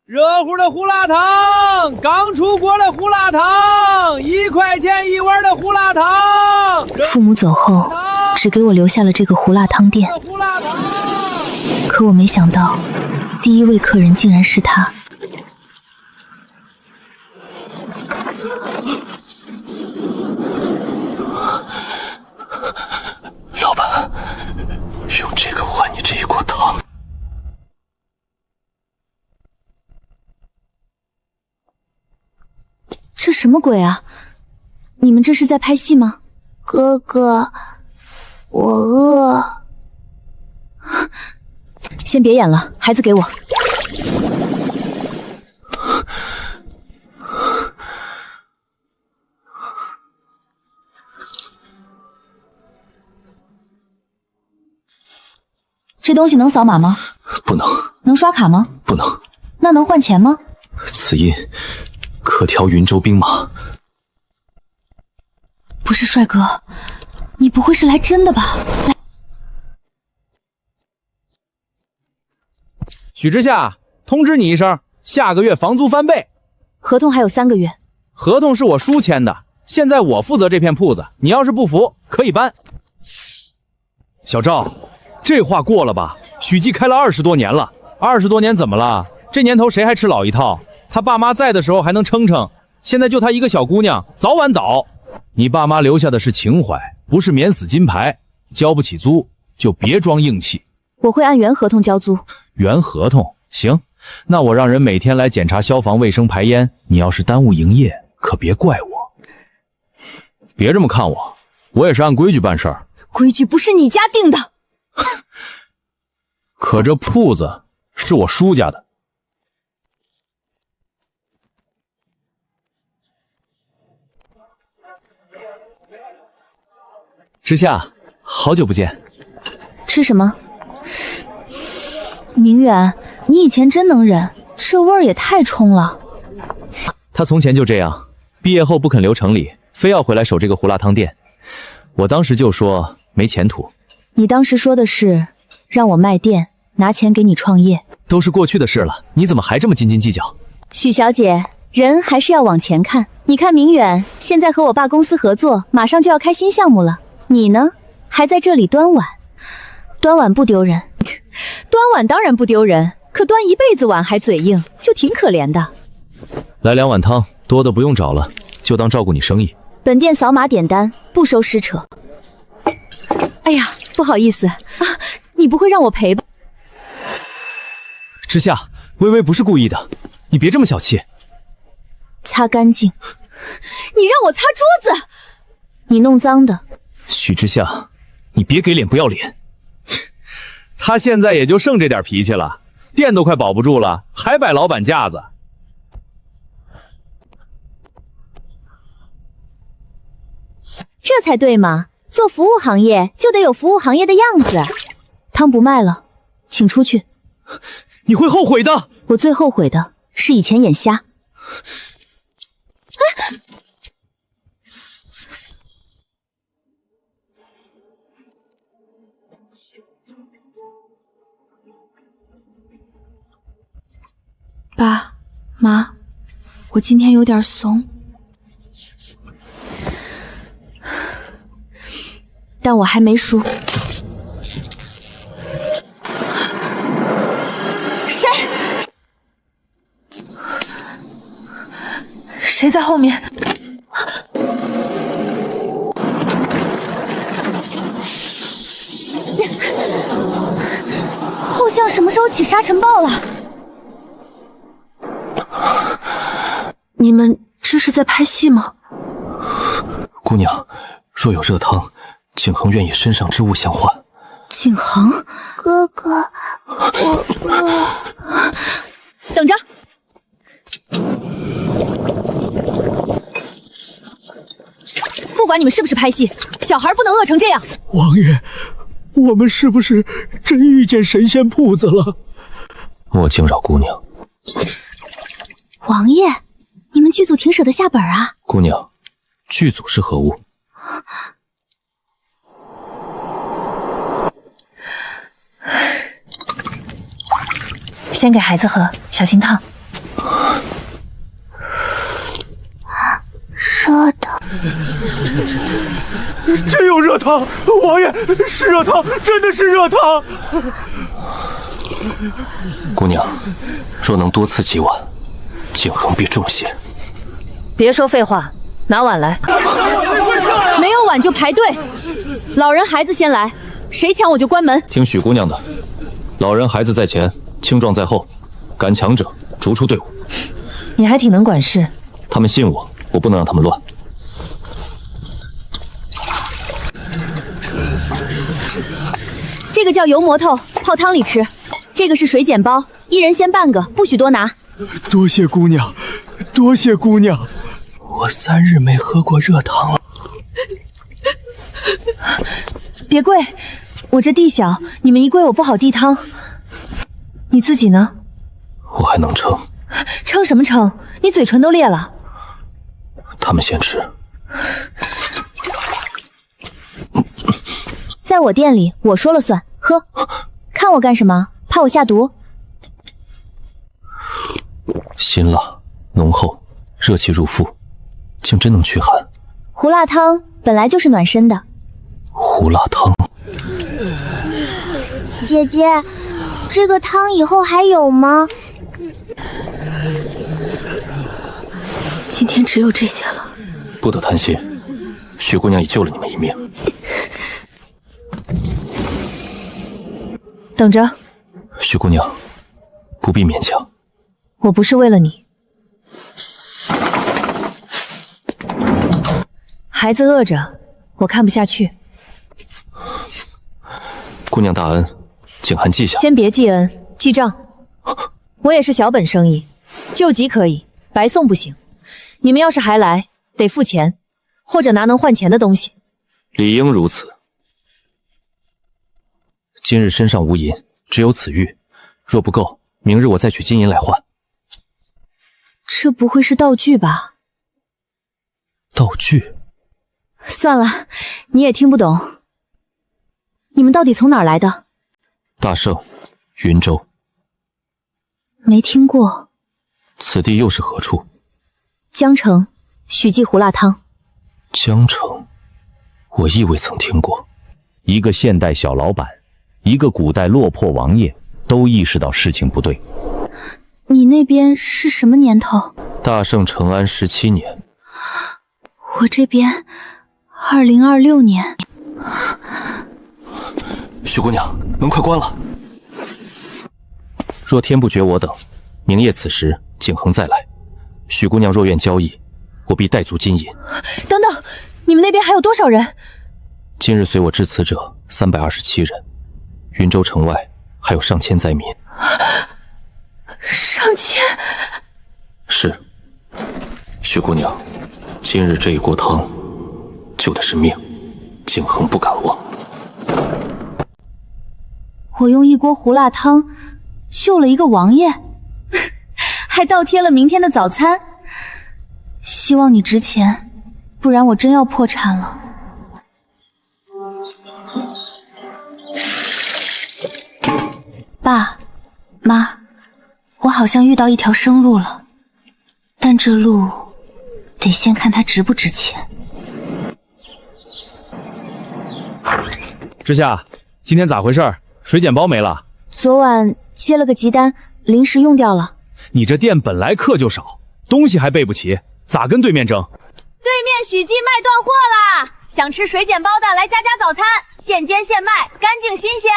热乎的胡辣汤，刚出锅的胡辣汤，1块钱一碗的胡辣汤。父母走后，只给我留下了这个胡辣汤店。可我没想到，第一位客人竟然是他。老板，用这个换你这一锅汤。这什么鬼啊？你们这是在拍戏吗？哥哥，我饿。先别演了，孩子给我。这东西能扫码吗？不能。能刷卡吗？不能。那能换钱吗？此印可调云州兵马。不是帅哥，你不会是来真的吧？许之夏，通知你一声，下个月房租翻倍。合同还有3个月。合同是我叔签的，现在我负责这片铺子，你要是不服，可以搬。小赵，这话过了吧？许记开了20多年了，20多年怎么了？这年头谁还吃老一套？他爸妈在的时候还能撑撑，现在就他一个小姑娘，早晚倒。你爸妈留下的是情怀，不是免死金牌。交不起租就别装硬气。我会按原合同交租。原合同行，那我让人每天来检查消防卫生排烟，你要是耽误营业，可别怪我。别这么看我，我也是按规矩办事儿。规矩不是你家定的。可这铺子是我叔家的。之夏，好久不见。吃什么？明远，你以前真能忍，这味儿也太冲了。他从前就这样，毕业后不肯留城里，非要回来守这个胡辣汤店。我当时就说没前途。你当时说的是让我卖店，拿钱给你创业。都是过去的事了，你怎么还这么斤斤计较？许小姐，人还是要往前看。你看明远现在和我爸公司合作，马上就要开新项目了。你呢，还在这里端碗。端碗不丢人。端碗当然不丢人，可端一辈子碗还嘴硬，就挺可怜的。来2碗汤，多的不用找了，就当照顾你生意。本店扫码点单，不收施扯。哎呀，不好意思啊，你不会让我赔吧？之夏，微微不是故意的，你别这么小气。擦干净。你让我擦桌子，你弄脏的。许之夏，你别给脸不要脸。他现在也就剩这点脾气了，店都快保不住了，还摆老板架子。这才对嘛，做服务行业就得有服务行业的样子。汤不卖了，请出去。你会后悔的。我最后悔的是以前眼瞎。爸妈，我今天有点怂，但我还没输。谁在后面？后巷什么时候起沙尘暴了？你们这是在拍戏吗？姑娘，若有热汤，景恒愿以身上之物相换。景恒，哥哥，我饿。等着。不管你们是不是拍戏，小孩不能饿成这样。王爷，我们是不是真遇见神仙铺子了？莫惊扰姑娘。王爷，你们剧组挺舍得下本啊。姑娘，剧组是何物？先给孩子喝，小心烫。热汤，王爷是热汤，真的是热汤。姑娘，若能多赐几碗，景恒必重谢。别说废话，拿碗来。没有碗就排队，老人孩子先来，谁抢我就关门。听许姑娘的，老人孩子在前，青壮在后，敢抢者逐出队伍。你还挺能管事。他们信我，我不能让他们乱。这个叫油馍头，泡汤里吃。这个是水碱包，一人先半个，不许多拿。多谢姑娘，多谢姑娘。我3日没喝过热汤了。别跪，我这地小，你们一跪我不好递汤。你自己呢？我还能撑。撑什么撑？你嘴唇都裂了。他们先吃。在我店里，我说了算。喝，看我干什么？怕我下毒？辛辣浓厚，热气入腹，竟真能驱寒。胡辣汤本来就是暖身的。胡辣汤。姐姐，这个汤以后还有吗？今天只有这些了。不得贪心，许姑娘已救了你们一命。等着。许姑娘，不必勉强。我不是为了你。孩子饿着，我看不下去。姑娘大恩，景寒记下。先别记恩，记账。我也是小本生意，救急可以，白送不行。你们要是还来，得付钱，或者拿能换钱的东西。理应如此。今日身上无银，只有此玉，若不够，明日我再取金银来换。这不会是道具吧？道具？算了，你也听不懂。你们到底从哪儿来的？大圣，云州。没听过。此地又是何处？江城，许记胡辣汤。江城，我亦未曾听过。一个现代小老板，一个古代落魄王爷，都意识到事情不对。你那边是什么年头？大圣承安17年。我这边2026年。许姑娘，门快关了。若天不绝我等，明夜此时景恒再来。许姑娘若愿交易，我必带足金银。等等，你们那边还有多少人？今日随我至此者327人，云州城外还有上千灾民。上千？是。许姑娘，今日这一锅汤救的是命，景恒不敢忘。我用一锅胡辣汤救了一个王爷，还倒贴了明天的早餐。希望你值钱，不然我真要破产了。爸妈，我好像遇到一条生路了，但这路得先看它值不值钱。之夏，今天咋回事？水碱包没了。昨晚接了个急单，临时用掉了。你这店本来客就少，东西还备不齐，咋跟对面争？对面许记卖断货啦！想吃水碱包的来家早餐，现煎现卖，干净新鲜。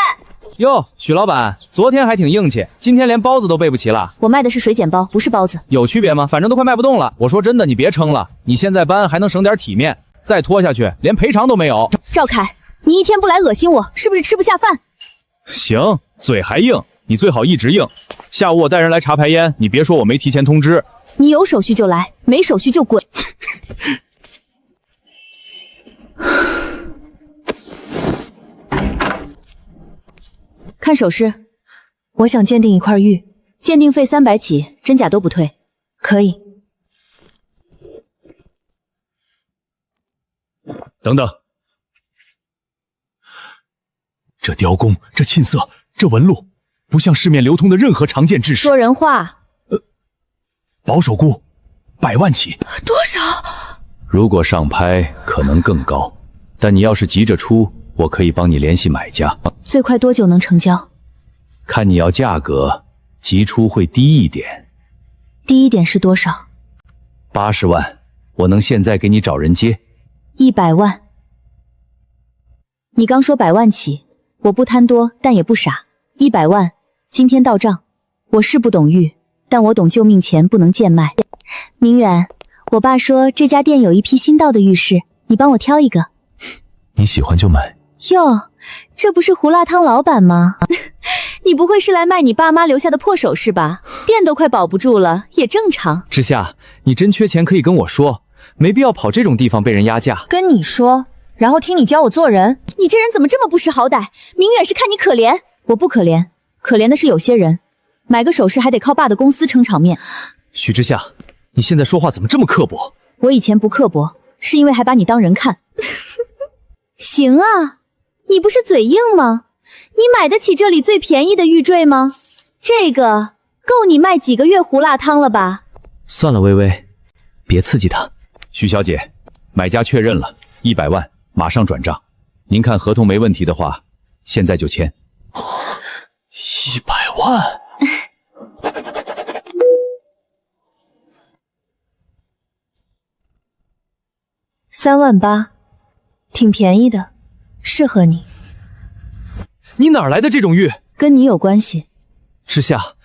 哟，许老板，昨天还挺硬气，今天连包子都备不齐了。我卖的是水碱包，不是包子。有区别吗？反正都快卖不动了。我说真的，你别撑了，你现在搬还能省点体面，再拖下去连赔偿都没有。赵凯，你一天不来恶心我，是不是吃不下饭？行，嘴还硬，你最好一直硬。下午我带人来查排烟，你别说我没提前通知。你有手续就来，没手续就滚。看首饰，我想鉴定一块玉，鉴定费300起，真假都不退。可以。等等，这雕工，这沁色，这纹路，不像市面流通的任何常见制式。说人话。保守估100万起。多少？如果上拍可能更高。但你要是急着出，我可以帮你联系买家。最快多久能成交？看你要价格，急出会低一点。低一点是多少？80万，我能现在给你找人接。100万。你刚说100万起，我不贪多，但也不傻。100万，今天到账。我是不懂玉，但我懂救命钱不能贱卖。明远，我爸说这家店有一批新到的玉饰，你帮我挑一个。你喜欢就买。哟，这不是胡辣汤老板吗？你不会是来卖你爸妈留下的破首饰吧？店都快保不住了，也正常。之夏，你真缺钱可以跟我说，没必要跑这种地方被人压价。跟你说，然后听你教我做人。你这人怎么这么不识好歹？明远是看你可怜。我不可怜，可怜的是有些人，买个首饰还得靠爸的公司撑场面。许之夏，你现在说话怎么这么刻薄？我以前不刻薄，是因为还把你当人看。行啊，你不是嘴硬吗？你买得起这里最便宜的玉坠吗？这个够你卖几个月胡辣汤了吧？算了，微微，别刺激他。许小姐，买家确认了，100万，马上转账。您看合同没问题的话，现在就签。100万。38000，挺便宜的，适合你。你哪来的这种玉？跟你有关系。之夏，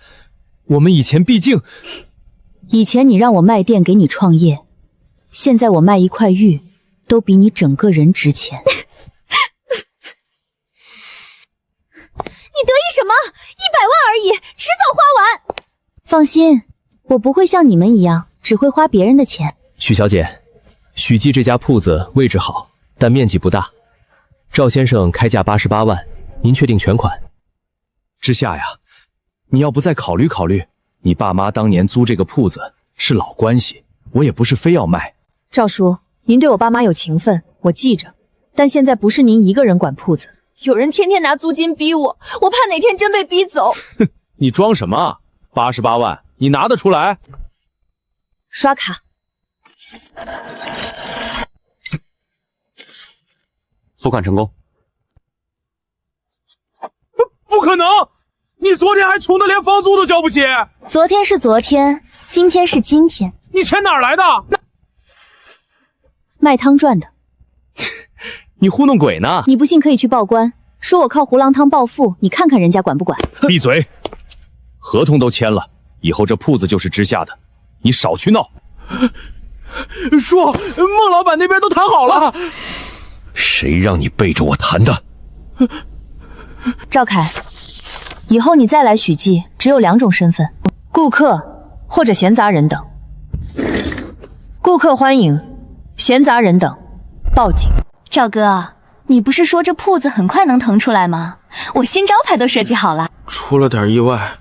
我们以前毕竟……以前你让我卖店给你创业，现在我卖一块玉都比你整个人值钱。你得意什么？100万而已，迟早花完。放心，我不会像你们一样只会花别人的钱。许小姐，许记这家铺子位置好，但面积不大。赵先生开价88万，您确定全款？之夏呀，你要不再考虑考虑？你爸妈当年租这个铺子是老关系，我也不是非要卖。赵叔，您对我爸妈有情分，我记着，但现在不是您一个人管铺子。有人天天拿租金逼我，我怕哪天真被逼走。哼，你装什么啊？88万，你拿得出来？刷卡。付款成功。不可能！你昨天还穷得连房租都交不起。昨天是昨天，今天是今天。你钱哪儿来的？卖汤赚的。你糊弄鬼呢？你不信可以去报官，说我靠胡辣汤暴富，你看看人家管不管？闭嘴！合同都签了，以后这铺子就是之夏的，你少去闹。说孟老板那边都谈好了。谁让你背着我谈的？赵凯，以后你再来许记，只有2种身份：顾客或者闲杂人等。顾客欢迎，闲杂人等报警。赵哥，你不是说这铺子很快能腾出来吗？我新招牌都设计好了。出了点意外。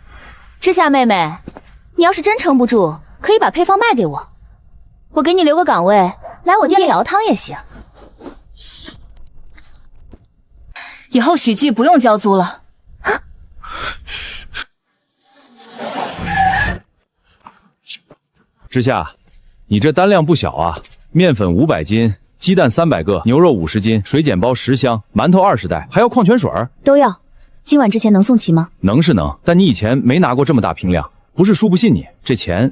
之夏妹妹，你要是真撑不住，可以把配方卖给我，我给你留个岗位，来我店里熬汤也行。以后许记不用交租了。之夏，你这单量不小啊！面粉500斤，鸡蛋300个，牛肉50斤，水剪包10箱，馒头20袋，还要矿泉水都要。今晚之前能送齐吗？能是能，但你以前没拿过这么大批量，不是叔不信你，这钱……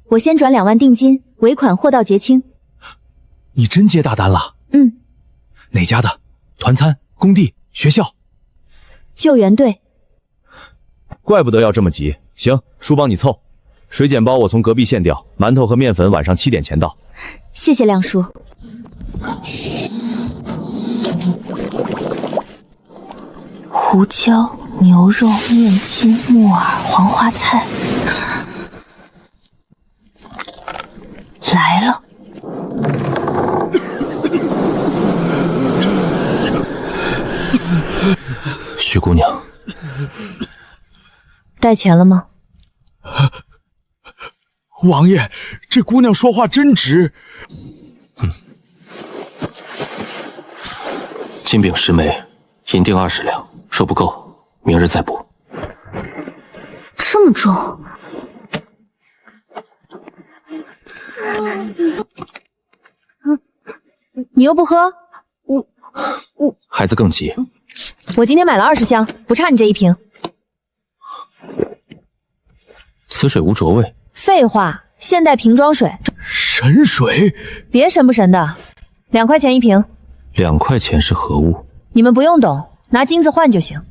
我先转2万定金，尾款货到结清。你真接大单了？嗯。哪家的？团餐、工地、学校？救援队。怪不得要这么急。行，叔帮你凑。水剪包我从隔壁县调，馒头和面粉晚上7点前到。谢谢亮叔。胡椒、牛肉、面筋、木耳、黄花菜，来了。许姑娘，带钱了吗？王爷，这姑娘说话真直。金饼10枚，银锭20两，说不够，明日再补。这么重？你又不喝？孩子更急。我今天买了20箱，不差你这一瓶。此水无浊味。废话，现代瓶装水。神水？别神不神的，2块钱一瓶。2块钱是何物？你们不用懂，拿金子换就行。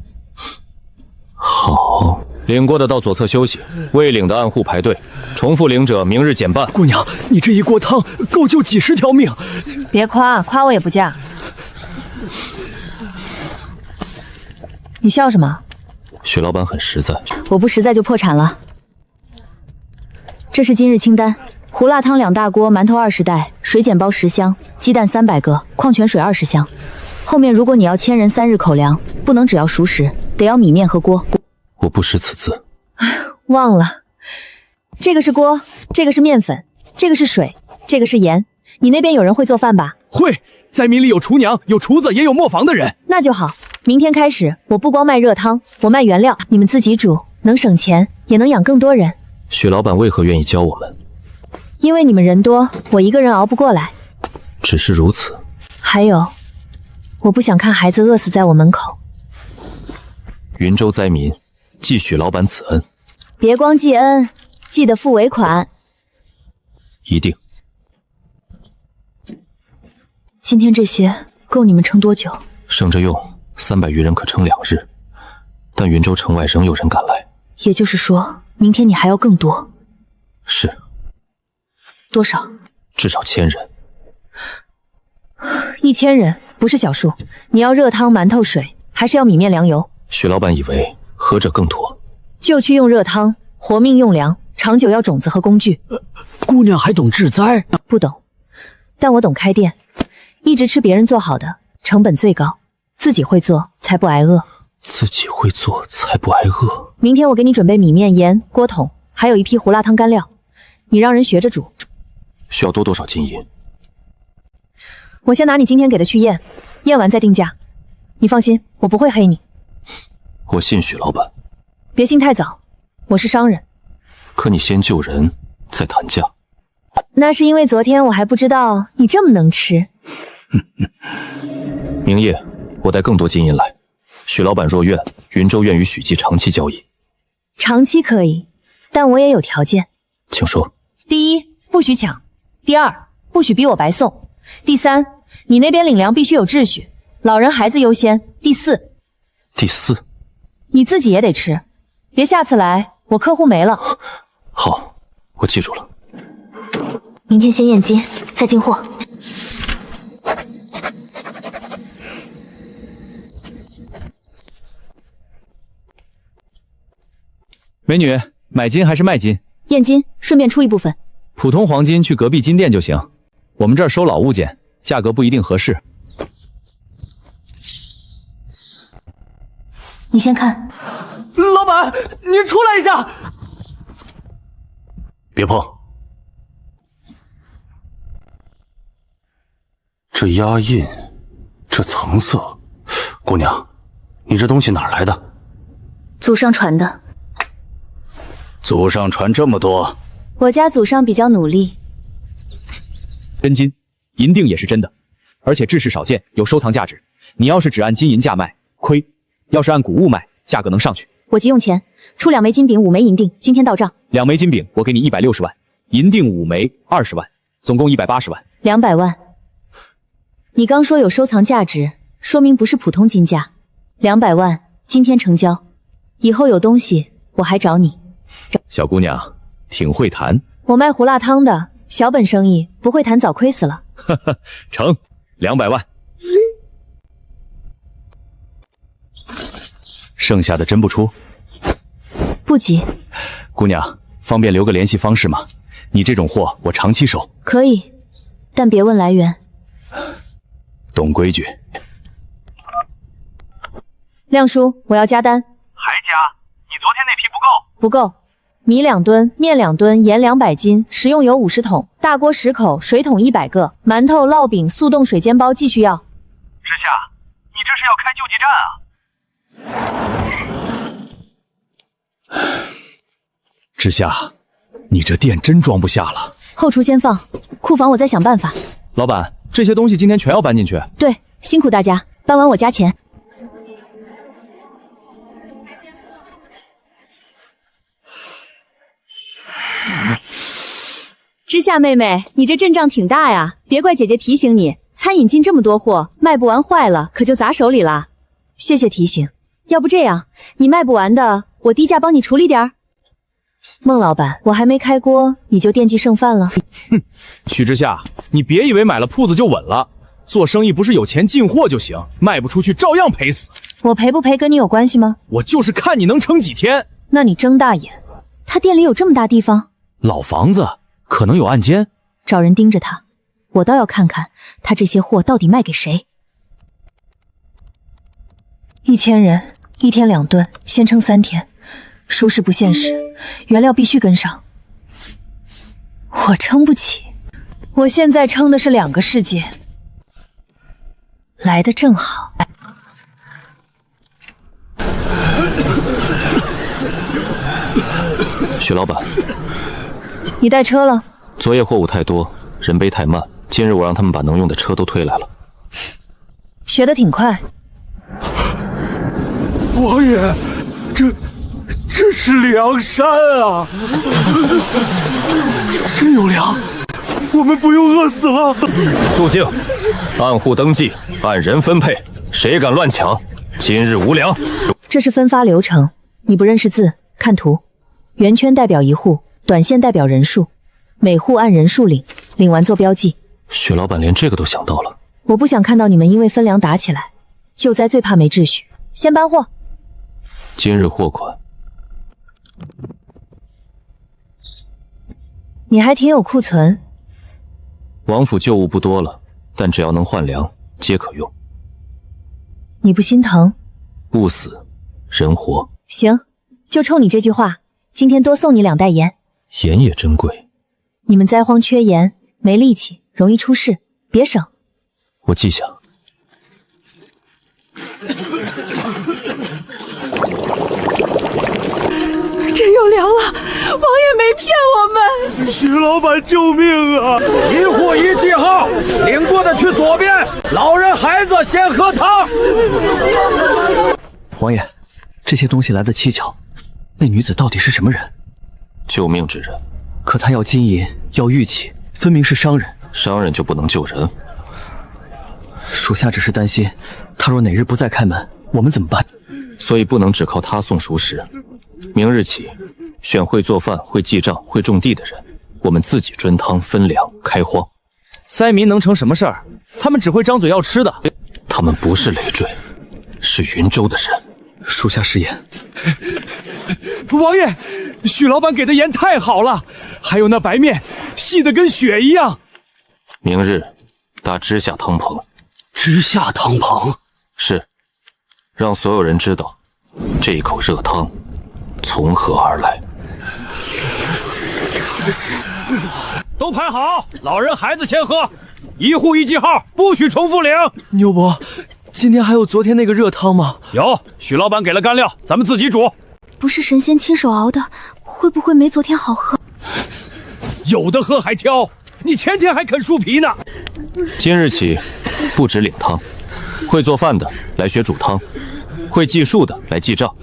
好，领过的到左侧休息，未领的按户排队，重复领者明日减半。姑娘，你这一锅汤够救几10条命。别夸，夸我也不嫁。你笑什么？许老板很实在。我不实在就破产了。这是今日清单：胡辣汤2大锅，馒头20袋，水碱包10箱，鸡蛋300个，矿泉水20箱。后面如果你要1000人3日口粮，不能只要熟食，得要米面和锅。我不识此字。忘了，这个是锅，这个是面粉，这个是水，这个是盐。你那边有人会做饭吧？会，灾民里有厨娘，有厨子，也有磨坊的人。那就好。明天开始，我不光卖热汤，我卖原料，你们自己煮，能省钱，也能养更多人。许老板为何愿意教我们？因为你们人多，我一个人熬不过来。只是如此。还有，我不想看孩子饿死在我门口。云州灾民记许老板此恩。别光记恩，记得付尾款。一定。今天这些够你们撑多久？省着用，300余人可撑2日。但云州城外仍有人赶来。也就是说，明天你还要更多。是。多少？至少1000人。1000人不是小数。你要热汤、馒头、水，还是要米面粮油？许老板以为何者更妥？就去用热汤，活命用粮，长久要种子和工具。姑娘还懂治灾？不懂，但我懂开店。一直吃别人做好的，成本最高，自己会做才不挨饿。自己会做才不挨饿。明天我给你准备米面、盐、锅桶，还有一批胡辣汤干料，你让人学着煮。需要多少金银？我先拿你今天给的去验，验完再定价。你放心，我不会黑你。我信许老板。别信太早，我是商人。可你先救人，再谈价。那是因为昨天我还不知道你这么能吃。明夜，我带更多金银来。许老板若愿，云州愿与许记长期交易。长期可以，但我也有条件。请说。第一，不许抢；第二，不许逼我白送；第三，你那边领粮必须有秩序，老人孩子优先；第四，你自己也得吃，别下次来我客户没了。好，我记住了。明天先验金，再进货。美女，买金还是卖金？验金，顺便出一部分。普通黄金去隔壁金店就行，我们这儿收老物件，价格不一定合适。你先看。老板，您出来一下。别碰。这压印，这层色，姑娘，你这东西哪儿来的？祖上传的。祖上传这么多？我家祖上比较努力。真金，银锭也是真的，而且制式少见，有收藏价值。你要是只按金银价卖，亏；要是按古物卖，价格能上去。我急用钱，出2枚金饼，5枚银锭，今天到账。2枚金饼，我给你160万，银锭5枚20万，总共180万。200万。你刚说有收藏价值，说明不是普通金价。200万，今天成交，以后有东西我还找你。小姑娘挺会谈。我卖胡辣汤的，小本生意，不会谈早亏死了。呵呵，成，200万。剩下的真不出？不急。姑娘，方便留个联系方式吗？你这种货我长期收。可以，但别问来源。懂规矩。亮叔，我要加单。还加？你昨天那批不够。不够。米2吨，面2吨，盐200斤，食用油50桶，大锅10口，水桶100个，馒头、烙饼、速冻水煎包继续要。之夏，你这是要开救济站啊？之夏，你这店真装不下了。后厨先放，库房我再想办法。老板，这些东西今天全要搬进去。对，辛苦大家，搬完我加钱。知夏妹妹，你这阵仗挺大呀，别怪姐姐提醒你，餐饮进这么多货，卖不完坏了可就砸手里了。谢谢提醒，要不这样，你卖不完的，我低价帮你处理点儿。孟老板，我还没开锅，你就惦记剩饭了？哼，许之夏，你别以为买了铺子就稳了，做生意不是有钱进货就行，卖不出去照样赔死。我赔不赔跟你有关系吗？我就是看你能撑几天。那你睁大眼，他店里有这么大地方？老房子可能有暗间，找人盯着他，我倒要看看他这些货到底卖给谁。1000人，1天2顿，先撑3天，舒适不现实，原料必须跟上。我撑不起，我现在撑的是2个世界，来的正好。许老板，你带车了？昨夜货物太多，人背太慢，今日我让他们把能用的车都推来了。学得挺快。王爷，这是梁山啊！真有粮，我们不用饿死了。肃静，按户登记，按人分配，谁敢乱抢，今日无粮。这是分发流程，你不认识字，看图。圆圈代表1户，短线代表人数，每户按人数领，领完做标记。许老板连这个都想到了。我不想看到你们因为分粮打起来，救灾最怕没秩序。先搬货。今日货款。你还挺有库存。王府旧物不多了，但只要能换粮，皆可用。你不心疼？物死，人活。行，就冲你这句话，今天多送你2袋盐。盐也珍贵。你们灾荒缺盐，没力气，容易出事，别省。我记下。真有粮了，王爷没骗我们。许老板救命啊！1户1记号，领过的去左边，老人孩子先喝汤。王爷，这些东西来得蹊跷，那女子到底是什么人？救命之人。可她要金银，要玉器，分明是商人。商人就不能救人？属下只是担心，她若哪日不再开门，我们怎么办？所以不能只靠她送熟食。明日起，选会做饭、会记账、会种地的人，我们自己炖汤、分粮、开荒。灾民能成什么事儿？他们只会张嘴要吃的。他们不是累赘，是云州的人。属下食言。王爷，许老板给的盐太好了，还有那白面，细得跟雪一样。明日搭知夏汤棚。知夏汤棚？是，让所有人知道这一口热汤从何而来。都排好，老人孩子先喝，1户1记号，不许重复领。牛伯，今天还有昨天那个热汤吗？有，许老板给了干料，咱们自己煮。不是神仙亲手熬的，会不会没昨天好喝？有的喝还挑，你前天还啃树皮呢。今日起，不止领汤，会做饭的来学煮汤，会计数的来记账，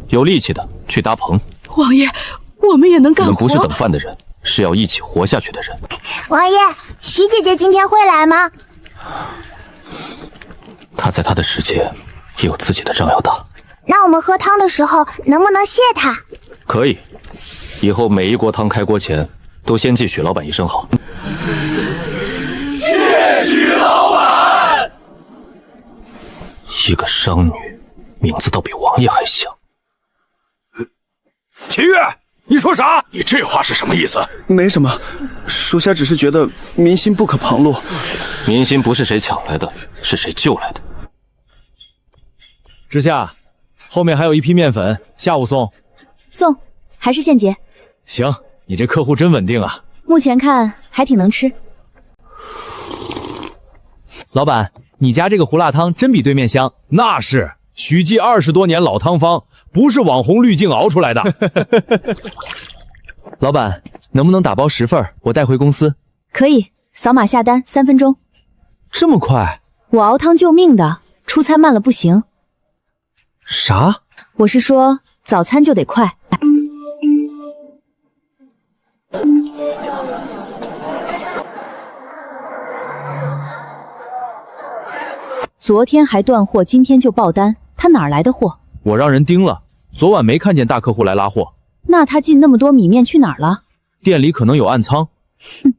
有力气的去搭棚。王爷，我们也能干活。我们不是等饭的人，是要一起活下去的人。王爷，徐姐姐今天会来吗？她在她的世界也有自己的账要打。那我们喝汤的时候能不能谢她？可以，以后每一锅汤开锅前都先记许老板一声好。谢许老板。一个商女，名字倒比王爷还像。秦月，你说啥？你这话是什么意思？没什么，属下只是觉得民心不可旁落。民心不是谁抢来的，是谁救来的。知夏，后面还有一批面粉，下午送。送，还是现结。行，你这客户真稳定啊。目前看还挺能吃。老板，你家这个胡辣汤真比对面香。那是许记20多年老汤方，不是网红滤镜熬出来的。老板，能不能打包10份，我带回公司？可以，扫码下单，3分钟。这么快？我熬汤救命的，出餐慢了不行。啥？我是说早餐就得快。昨天还断货，今天就爆单，他哪儿来的货？我让人盯了，昨晚没看见大客户来拉货。那他进那么多米面去哪儿了？店里可能有暗仓。哼，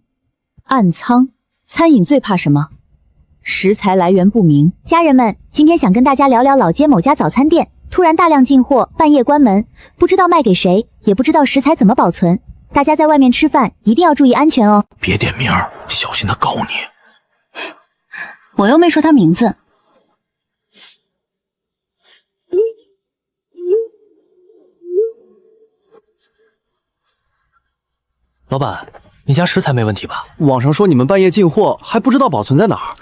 暗仓，餐饮最怕什么？食材来源不明。家人们，今天想跟大家聊聊老街某家早餐店，突然大量进货，半夜关门，不知道卖给谁，也不知道食材怎么保存。大家在外面吃饭一定要注意安全哦。别点名，小心他告你。我又没说他名字。老板，你家食材没问题吧？网上说你们半夜进货，还不知道保存在哪儿。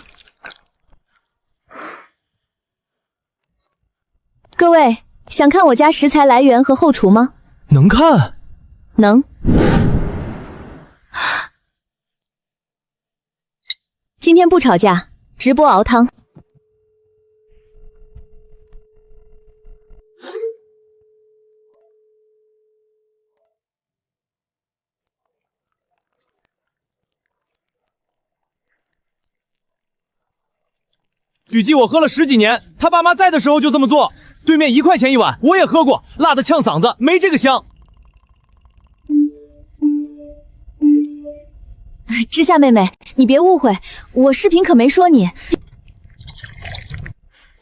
各位想看我家食材来源和后厨吗？能看？能。今天不吵架，直播熬汤。许记我喝了10几年，他爸妈在的时候就这么做。对面1块钱一碗，我也喝过，辣的呛嗓子，没这个香。知夏妹妹，你别误会，我视频可没说你。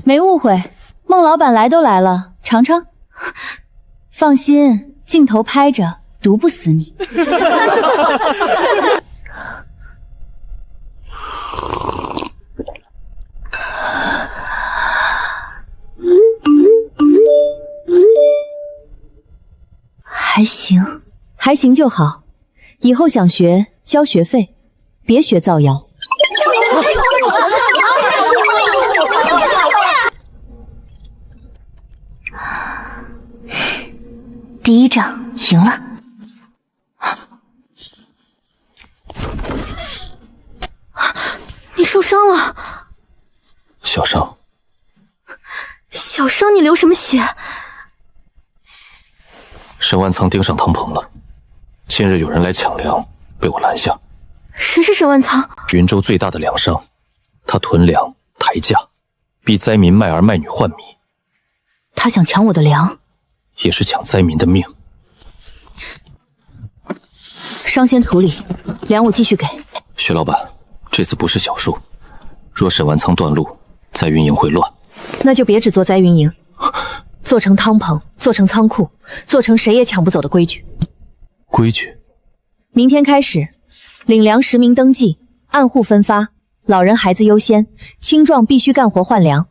没误会，孟老板来都来了，尝尝。放心，镜头拍着，毒不死你。还行，还行就好。以后想学交学费，别学造谣。第一仗赢了。你受伤了？小伤。小伤，你流什么血？沈万仓盯上汤棚了，近日有人来抢粮，被我拦下。谁是沈万仓？云州最大的粮商，他囤粮抬价，逼灾民卖儿卖女换米。他想抢我的粮，也是抢灾民的命。伤先处理，粮我继续给。徐老板，这次不是小数，若沈万仓断路，灾运营会乱。那就别只做灾运营，做成汤棚，做成仓库，做成谁也抢不走的规矩。规矩？明天开始，领粮实名登记，按户分发，老人孩子优先，青壮必须干活换粮。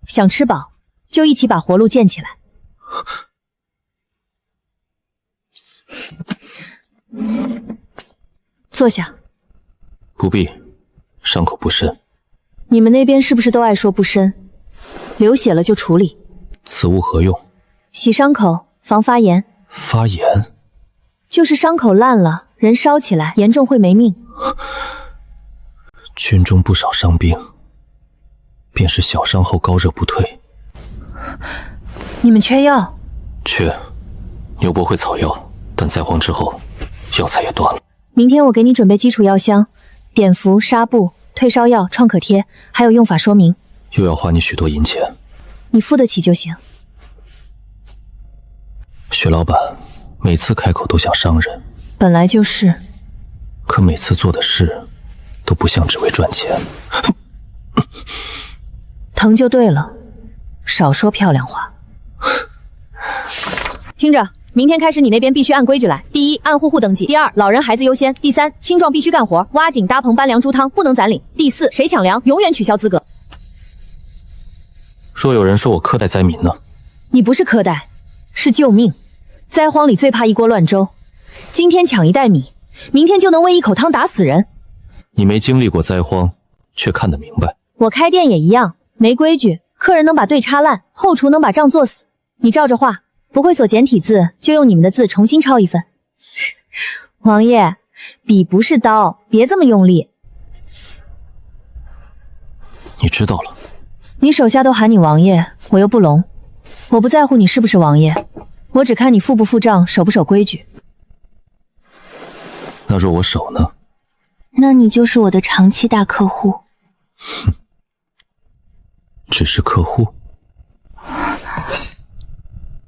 想吃饱，就一起把活路建起来。坐下。不必，伤口不深。你们那边是不是都爱说不深？流血了就处理。此物何用？洗伤口，防发炎。发炎？就是伤口烂了，人烧起来严重会没命。军中不少伤兵，便是小伤后高热不退。你们缺药？缺。牛伯会草药，但灾荒之后，药材也断了。明天我给你准备基础药箱，碘伏、纱布、退烧药、创可贴，还有用法说明。又要花你许多银钱，你付得起就行。徐老板每次开口都像商人，本来就是，可每次做的事都不像只为赚钱。疼就对了，少说漂亮话。听着，明天开始你那边必须按规矩来。第一，按户登记；第二，老人孩子优先；第三，青壮必须干活，挖井搭棚搬粮猪汤不能攒领；第四，谁抢粮永远取消资格。若有人说我苛待灾民呢？你不是苛待，是救命。灾荒里最怕一锅乱粥，今天抢一袋米，明天就能为一口汤打死人。你没经历过灾荒，却看得明白。我开店也一样，没规矩，客人能把队插烂，后厨能把账做死。你照着画，不会锁简体字就用你们的字重新抄一份。王爷，笔不是刀，别这么用力。你知道了。你手下都喊你王爷，我又不聋，我不在乎你是不是王爷，我只看你付不付账，守不守规矩。那若我守呢？那你就是我的长期大客户。哼，只是客户。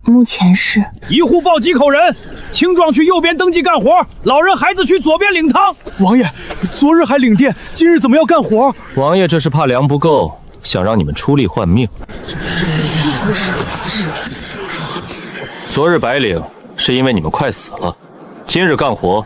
目前是。一户报几口人，青壮去右边登记干活，老人孩子去左边领汤。王爷，昨日还领电，今日怎么要干活？王爷这是怕粮不够，想让你们出力换命。昨日白领是因为你们快死了，今日干活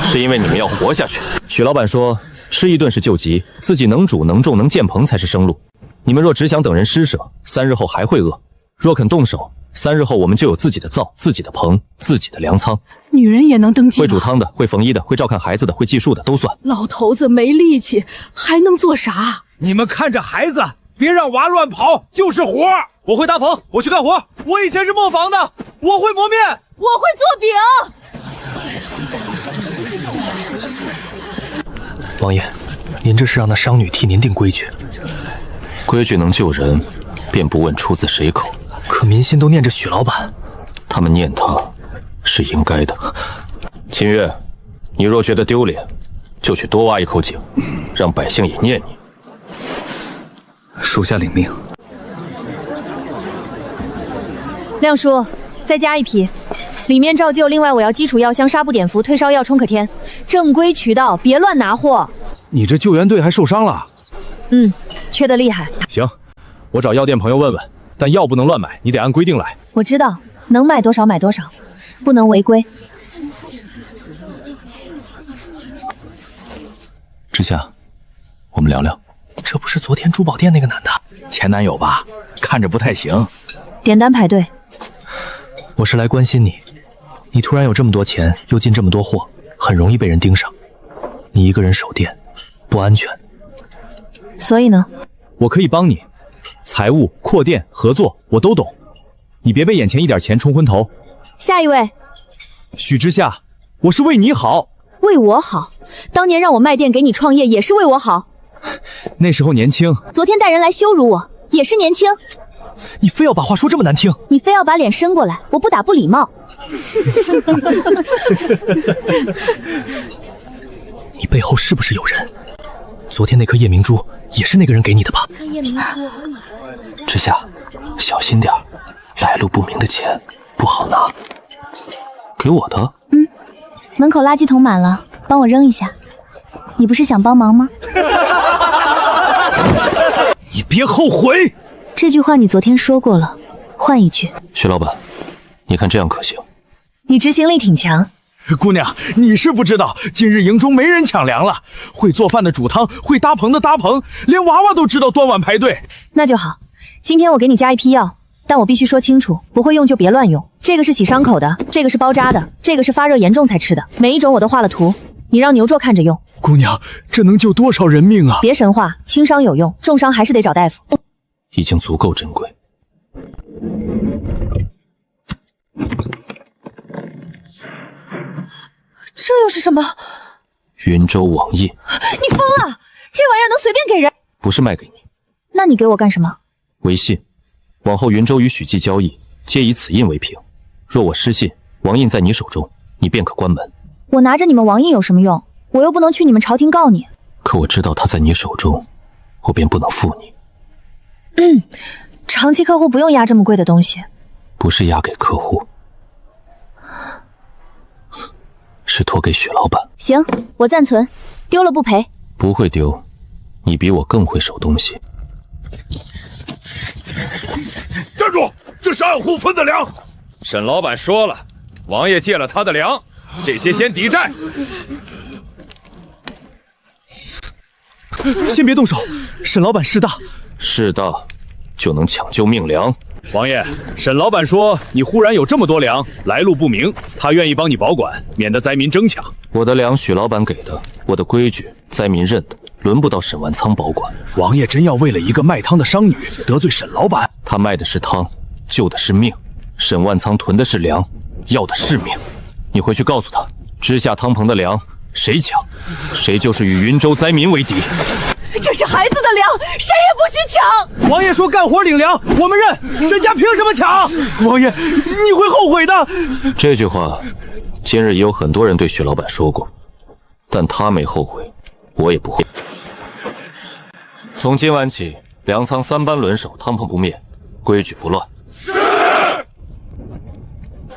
是因为你们要活下去。许老板说，吃一顿是救急，自己能煮能种能建棚才是生路。你们若只想等人施舍，3日后还会饿；若肯动手，3日后我们就有自己的灶、自己的棚、自己的粮仓。女人也能登记吗？会煮汤的，会缝衣的，会照看孩子的，会计数的，都算。老头子没力气，还能做啥？你们看着孩子，别让娃乱跑，就是活。我会搭棚，我去干活。我以前是磨坊的，我会磨面，我会做饼。王爷，您这是让那商女替您定规矩。规矩能救人，便不问出自谁口。可民心都念着许老板，他们念他是应该的。秦月，你若觉得丢脸，就去多挖一口井，让百姓也念你。属下领命。亮叔，再加1批，里面照旧。另外，我要基础药箱、纱布碘伏、退烧药、冲可天，正规渠道，别乱拿货。你这救援队还受伤了？缺得厉害。行，我找药店朋友问问，但药不能乱买，你得按规定来。我知道，能买多少买多少，不能违规。之夏，我们聊聊。这不是昨天珠宝店那个男的？前男友吧，看着不太行。点单排队。我是来关心你，你突然有这么多钱，又进这么多货，很容易被人盯上。你一个人守店，不安全。所以呢？我可以帮你，财务、扩店、合作我都懂，你别被眼前一点钱冲昏头。下一位，许之夏，我是为你好。为我好？当年让我卖店给你创业，也是为我好。那时候年轻。昨天带人来羞辱我，也是年轻。你非要把话说这么难听？你非要把脸伸过来，我不打不礼貌。你背后是不是有人？昨天那颗夜明珠也是那个人给你的吧？之夏，小心点，来路不明的钱不好拿。给我的？门口垃圾桶满了，帮我扔一下。你不是想帮忙吗？你别后悔。这句话你昨天说过了，换一句。徐老板，你看这样可行？你执行力挺强。姑娘，你是不知道，今日营中没人抢粮了。会做饭的煮汤，会搭棚的搭棚，连娃娃都知道端碗排队。那就好，今天我给你加1批药，但我必须说清楚，不会用就别乱用。这个是洗伤口的，这个是包扎的，这个是发热严重才吃的。每一种我都画了图，你让牛卓看着用。姑娘，这能救多少人命啊？别神话，轻伤有用，重伤还是得找大夫。已经足够珍贵。这又是什么？云州网印。你疯了？这玩意儿能随便给人？不是卖给你。那你给我干什么？微信，往后云州与许记交易，皆以此印为凭。若我失信，王印在你手中，你便可关门。我拿着你们王印有什么用？我又不能去你们朝廷告你。可我知道他在你手中，我便不能负你。长期客户不用压这么贵的东西。不是押给客户，是托给许老板。行，我暂存，丢了不赔。不会丢，你比我更会守东西。站住！这是按户分的粮。沈老板说了，王爷借了他的粮，这些先抵债。先别动手，沈老板势大，势大就能抢救命粮。王爷，沈老板说你忽然有这么多粮，来路不明，他愿意帮你保管，免得灾民争抢。我的粮许老板给的，我的规矩灾民认的，轮不到沈万仓保管。王爷真要为了一个卖汤的商女得罪沈老板？他卖的是汤，救的是命。沈万仓囤的是粮，要的是命。你回去告诉他，知下汤棚的粮谁抢，谁就是与云州灾民为敌。这是孩子的粮，谁也不许抢。王爷说干活领粮，我们认。沈家凭什么抢？王爷，你会后悔的。这句话，今日也有很多人对许老板说过，但他没后悔，我也不会。从今晚起，粮仓3班轮守，汤棚不灭，规矩不乱。是。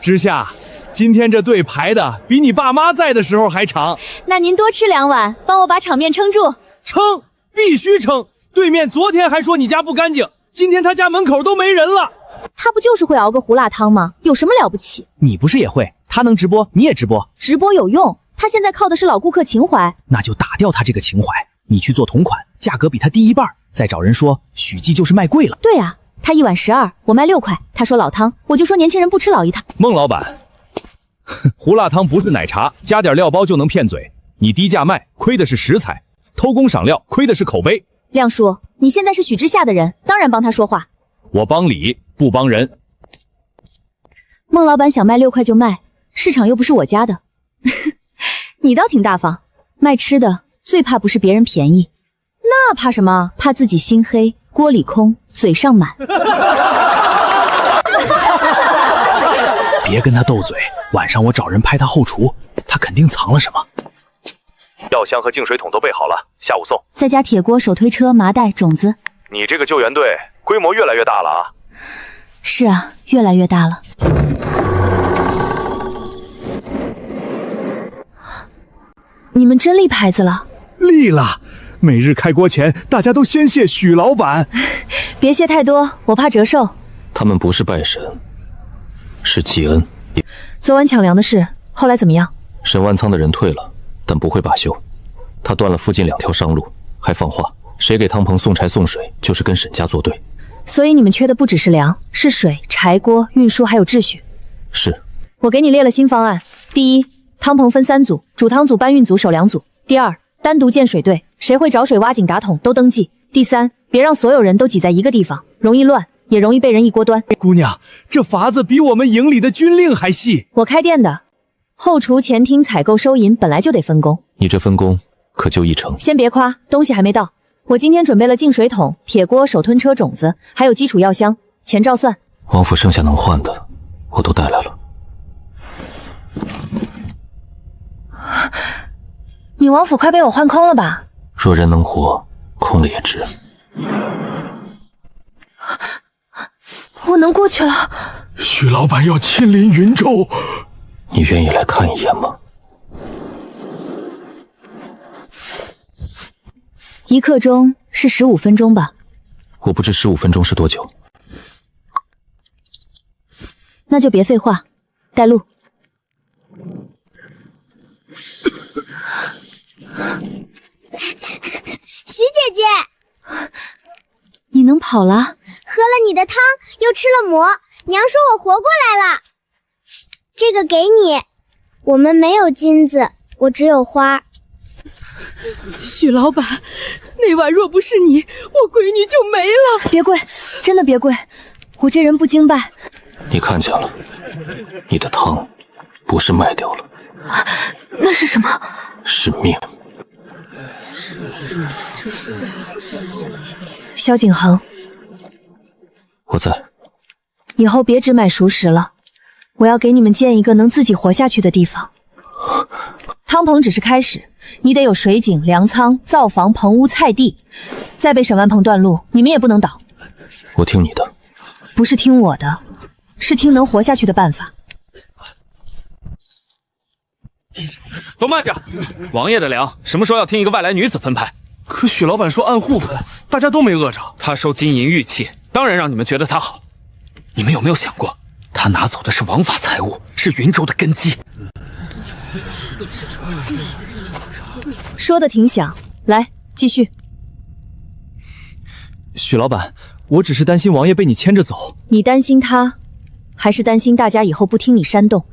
知夏，今天这队排的比你爸妈在的时候还长。那您多吃2碗，帮我把场面撑住。撑，必须撑。对面昨天还说你家不干净，今天他家门口都没人了。他不就是会熬个胡辣汤吗？有什么了不起？你不是也会？他能直播，你也直播。直播有用，他现在靠的是老顾客情怀。那就打掉他这个情怀，你去做同款，价格比他低1半，再找人说许记就是卖贵了。对啊，他1碗12，我卖6块。他说老汤，我就说年轻人不吃老一套。孟老板，胡辣汤不是奶茶，加点料包就能骗嘴。你低价卖，亏的是食材；偷工赏料，亏的是口碑。亮叔，你现在是许之下的人，当然帮他说话。我帮理，不帮人。孟老板想卖6块就卖，市场又不是我家的。你倒挺大方，卖吃的最怕不是别人便宜，那怕什么？怕自己心黑，锅里空，嘴上满。别跟他斗嘴，晚上我找人拍他后厨，他肯定藏了什么。药箱和净水桶都备好了，下午送。再加铁锅、手推车、麻袋、种子。你这个救援队规模越来越大了啊！是啊，越来越大了。你们真立牌子了？立了！每日开锅前，大家都先谢许老板。别谢太多，我怕折寿。他们不是拜神，是祭恩。昨晚抢粮的事，后来怎么样？沈万仓的人退了，但不会罢休。他断了附近2条商路，还放话，谁给汤棚送柴送水，就是跟沈家作对。所以你们缺的不只是粮，是水、柴锅、运输，还有秩序。是。我给你列了新方案：第一，汤棚分3组，主汤组、搬运组、守粮组；第二，单独建水队，谁会找水、挖井、打桶都登记；第三，别让所有人都挤在一个地方，容易乱，也容易被人一锅端。姑娘，这法子比我们营里的军令还细。我开店的，后厨、前厅、采购、收银本来就得分工。你这分工可就1成。先别夸，东西还没到。我今天准备了净水桶、铁锅、手吞车、种子，还有基础药箱，钱照算。王府剩下能换的，我都带来了。你王府快被我换空了吧？若人能活，空了也值。我能过去了。许老板要亲临云州，你愿意来看一眼吗？1刻钟是15分钟吧？我不知15分钟是多久。那就别废话，带路。徐姐姐，你能跑了？喝了你的汤，又吃了馍，娘说我活过来了。这个给你，我们没有金子，我只有花。许老板，那晚若不是你，我闺女就没了。别跪，真的别跪，我这人不经拜。你看见了，你的汤不是卖掉了，那是什么？是命。萧景恒，我在。以后别只买熟食了，我要给你们建一个能自己活下去的地方。汤棚只是开始，你得有水井、粮仓、灶房、棚屋、菜地，再被沈万鹏断路，你们也不能倒。我听你的。不是听我的，是听能活下去的办法。都慢着！王爷的粮什么时候要听一个外来女子分派？可许老板说按户分，大家都没饿着。他收金银玉器，当然让你们觉得他好。你们有没有想过，他拿走的是王法财物，是云州的根基。说的挺响，来继续。许老板，我只是担心王爷被你牵着走。你担心他，还是担心大家以后不听你煽动？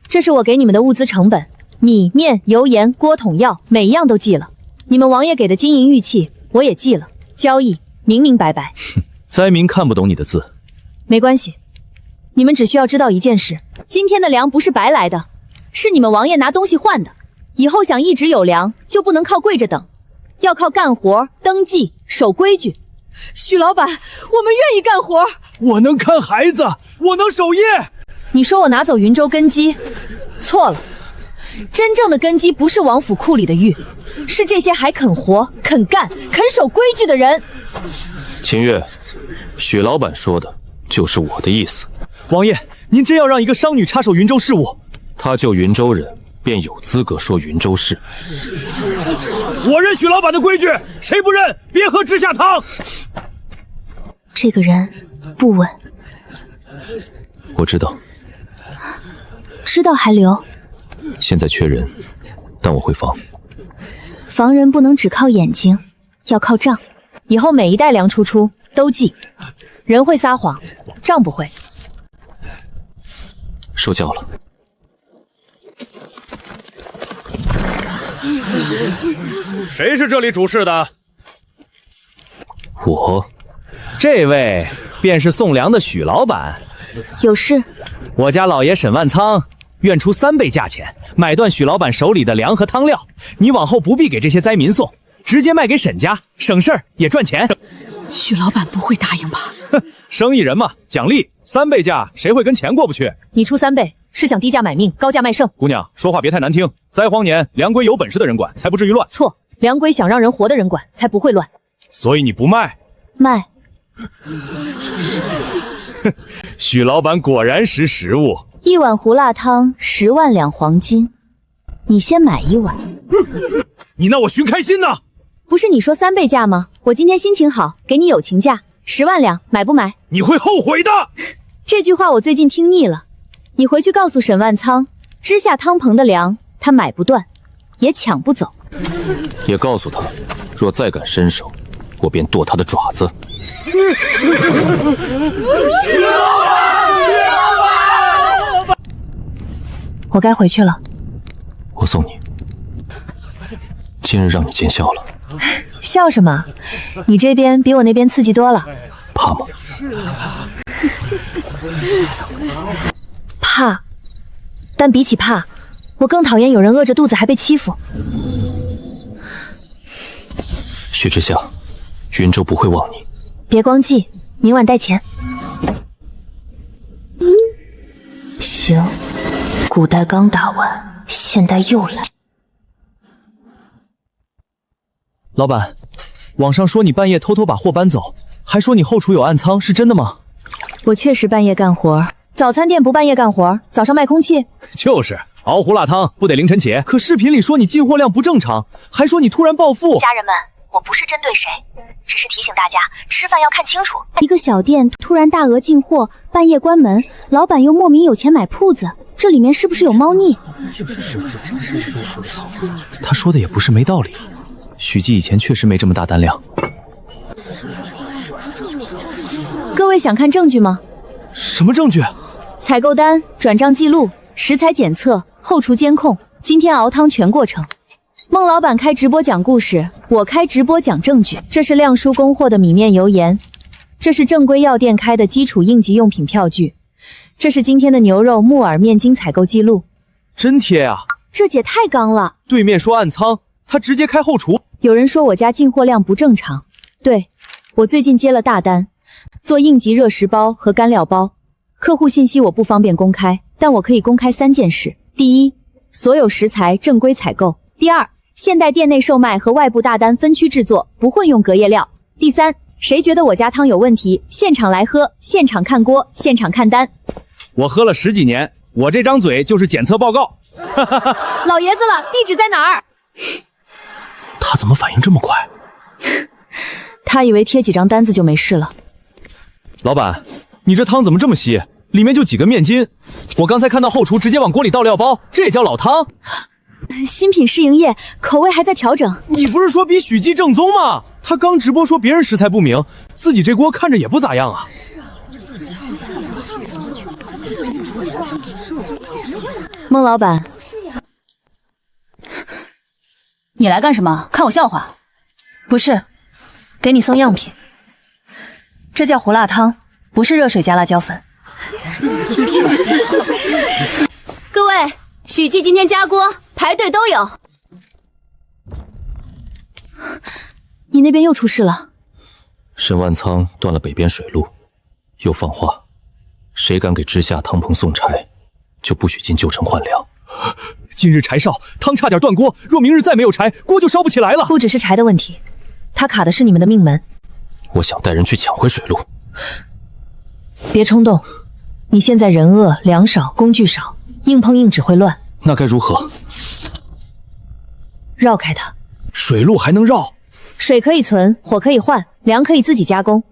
这是我给你们的物资成本，米、面、油、盐、锅桶、药，每一样都记了。你们王爷给的金银玉器，我也记了，交易明明白白。灾民看不懂你的字，没关系，你们只需要知道一件事：今天的粮不是白来的，是你们王爷拿东西换的。以后想一直有粮，就不能靠跪着等，要靠干活、登记、守规矩。许老板，我们愿意干活。我能看孩子，我能守夜。你说我拿走云州根基，错了。真正的根基不是王府库里的玉，是这些还肯活、肯干、肯守规矩的人。秦月，许老板说的就是我的意思。王爷，您真要让一个商女插手云州事务？他就云州人，便有资格说云州事。我认许老板的规矩，谁不认别喝直下汤。这个人不稳。我知道，知道还留？现在缺人，但我会防。防人不能只靠眼睛，要靠账。以后每一代粮出都记。人会撒谎，账不会。受教了。谁是这里主事的？我。这位便是送粮的许老板。有事？我家老爷沈万仓愿出3倍价钱买断许老板手里的粮和汤料，你往后不必给这些灾民送，直接卖给沈家，省事儿也赚钱。许老板不会答应吧？哼，生意人嘛，奖励3倍价，谁会跟钱过不去？你出3倍，是想低价买命，高价卖肾？姑娘，说话别太难听。灾荒年，粮龟有本事的人管，才不至于乱。错，粮龟想让人活的人管，才不会乱。所以你不卖？卖。许老板果然识时务。1碗胡辣汤10万两黄金，你先买1碗。你闹我寻开心呢？不是你说3倍价吗？我今天心情好，给你友情价10万两，买不买？你会后悔的。这句话我最近听腻了，你回去告诉沈万仓，支下汤棚的粮他买不断，也抢不走。也告诉他，若再敢伸手，我便剁他的爪子。我该回去了。我送你。今日让你见笑了。笑什么？你这边比我那边刺激多了。怕吗？怕，但比起怕，我更讨厌有人饿着肚子还被欺负。许之夏，云州不会忘你。别光记，明晚带钱。行，古代刚打完，现代又来。老板，网上说你半夜偷偷把货搬走，还说你后厨有暗仓，是真的吗？我确实半夜干活，早餐店不半夜干活，早上卖空气。就是熬胡辣汤不得凌晨起。可视频里说你进货量不正常，还说你突然暴富。家人们，我不是针对谁，只是提醒大家吃饭要看清楚。一个小店突然大额进货，半夜关门，老板又莫名有钱买铺子，这里面是不是有猫腻？他说的也不是没道理，许记以前确实没这么大单量。各位想看证据吗？什么证据？采购单、转账记录、食材检测、后厨监控，今天熬汤全过程。孟老板开直播讲故事，我开直播讲证据。这是亮叔供货的米面油盐，这是正规药店开的基础应急用品票据，这是今天的牛肉、木耳、面筋采购记录。真贴啊！这姐太刚了。对面说暗仓，他直接开后厨。有人说我家进货量不正常，对，我最近接了大单，做应急热食包和干料包。客户信息我不方便公开，但我可以公开3件事：第一，所有食材正规采购；第二，现代店内售卖和外部大单分区制作，不混用隔夜料；第三，谁觉得我家汤有问题，现场来喝，现场看锅，现场看单。我喝了10几年，我这张嘴就是检测报告。老爷子了，地址在哪儿？他怎么反应这么快？他以为贴几张单子就没事了。老板，你这汤怎么这么稀？里面就几个面筋。我刚才看到后厨直接往锅里倒料包，这也叫老汤？新品试营业，口味还在调整。你不是说比许记正宗吗？他刚直播说别人食材不明，自己这锅看着也不咋样啊。孟老板，你来干什么？看我笑话？不是，给你送样品。这叫胡辣汤，不是热水加辣椒粉。各位，许记今天加锅，排队都有。你那边又出事了。沈万仓断了北边水路，又放话，谁敢给知夏汤棚送柴，就不许进旧城换粮。今日柴烧，汤差点断锅，若明日再没有柴，锅就烧不起来了。不只是柴的问题，他卡的是你们的命门。我想带人去抢回水路。别冲动，你现在人饿粮少工具少，硬碰硬只会乱。那该如何？绕开它。水路还能绕？水可以存，火可以换，粮可以自己加工。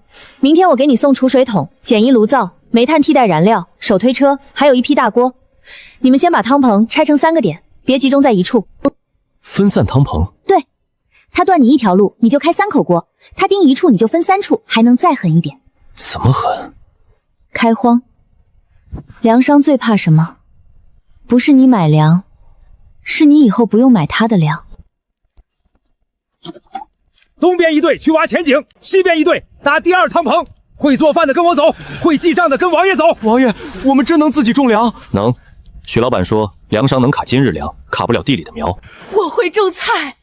明天我给你送储水桶、简易炉灶、煤炭替代燃料、手推车，还有一批大锅。你们先把汤棚拆成3个点，别集中在一处。分散汤棚？对，他断你一条路，你就开3口锅；他盯一处，你就分3处，还能再狠一点。怎么狠？开荒。粮商最怕什么？不是你买粮，是你以后不用买他的粮。东边一队去挖前井，西边一队搭第2汤棚。会做饭的跟我走，会记账的跟王爷走。王爷，我们真能自己种粮？能。许老板说，粮商能卡今日粮，卡不了地里的苗。我会种菜。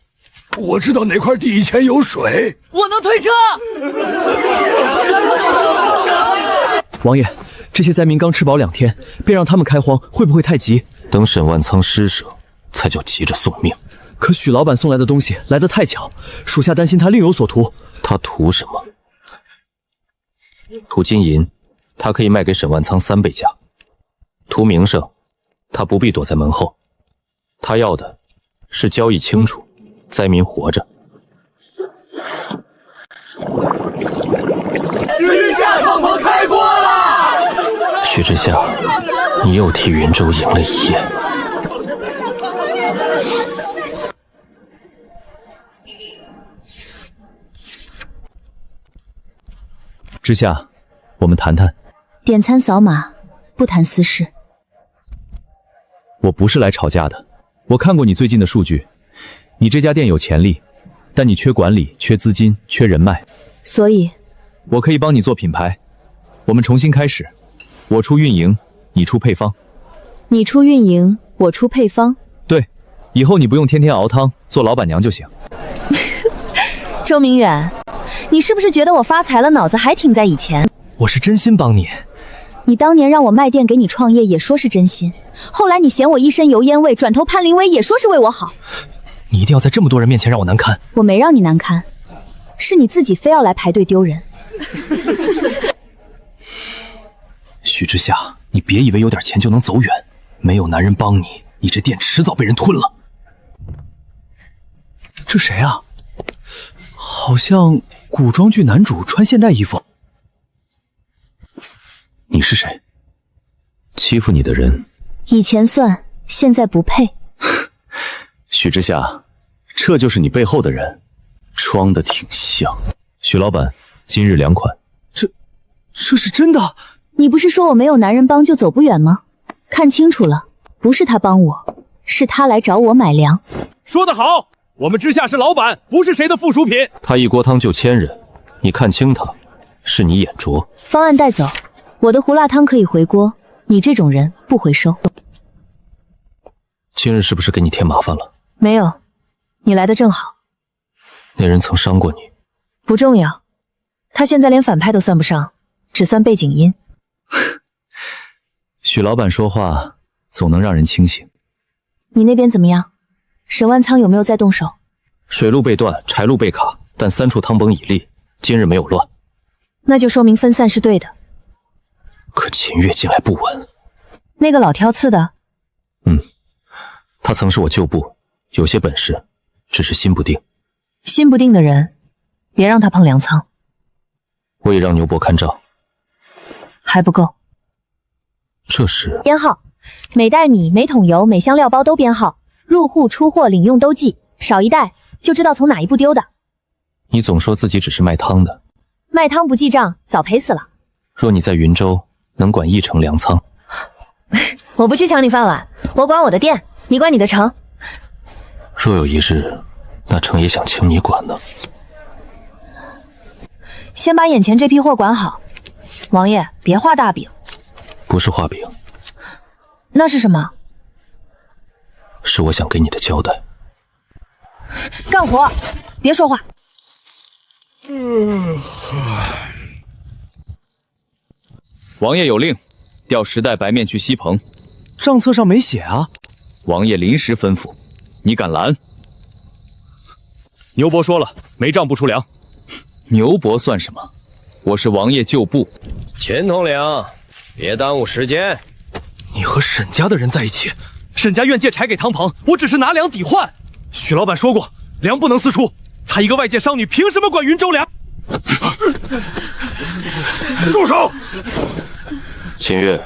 我知道哪块地以前有水。我能推车。王爷，这些灾民刚吃饱2天，便让他们开荒，会不会太急？等沈万仓施舍，才叫急着送命。可许老板送来的东西来得太巧，属下担心他另有所图。他图什么？图金银，他可以卖给沈万仓3倍价；图名声，他不必躲在门后。他要的是交易清楚，灾民活着。知夏汤棚开锅了！许知夏，你又替云州赢了一夜。知夏，我们谈谈。点餐扫码，不谈私事。我不是来吵架的。我看过你最近的数据，你这家店有潜力，但你缺管理、缺资金、缺人脉。所以，我可以帮你做品牌。我们重新开始，我出运营，你出配方。你出运营，我出配方。对，以后你不用天天熬汤，做老板娘就行。周明远，你是不是觉得我发财了，脑子还停在以前？我是真心帮你。你当年让我卖店给你创业，也说是真心；后来你嫌我一身油烟味，转头潘林威，也说是为我好。你一定要在这么多人面前让我难堪？我没让你难堪，是你自己非要来排队丢人。许知夏，你别以为有点钱就能走远，没有男人帮你，你这店迟早被人吞了。这谁啊？好像古装剧男主穿现代衣服。你是谁？欺负你的人，以前算，现在不配。许知夏，这就是你背后的人，装得挺像。许老板，今日2款。这是真的？你不是说我没有男人帮就走不远吗？看清楚了，不是他帮我，是他来找我买粮。说得好，我们知夏是老板，不是谁的附属品。他一锅汤救1000人，你看清他，是你眼拙。方案带走，我的胡辣汤可以回锅，你这种人不回收。今日是不是给你添麻烦了？没有，你来的正好。那人曾伤过你？不重要，他现在连反派都算不上，只算背景音。许老板说话总能让人清醒。你那边怎么样？沈万仓有没有在动手？水路被断，柴路被卡，但3处汤棚已立，今日没有乱。那就说明分散是对的。可秦月近来不稳。那个老挑刺的？他曾是我旧部，有些本事，只是心不定。心不定的人，别让他碰粮仓。我也让牛伯看账。还不够。这是编号，每袋米、每桶油、每箱料包都编号，入户、出货、领用都记，少一袋就知道从哪一步丢的。你总说自己只是卖汤的，卖汤不记账，早赔死了。若你在云州能管1城粮仓，我不去抢你饭碗，我管我的店，你管你的城。若有一日，那城也想请你管呢。先把眼前这批货管好，王爷别画大饼。不是画饼，那是什么？是我想给你的交代。干活，别说话。王爷有令，调10袋白面去西棚。账册上没写啊。王爷临时吩咐，你敢拦？牛伯说了，没账不出粮。牛伯算什么？我是王爷旧部。秦统领，别耽误时间。你和沈家的人在一起，沈家愿借柴给汤鹏，我只是拿粮抵换。许老板说过，粮不能私出。她一个外界商女，凭什么管云州粮？住手！秦月，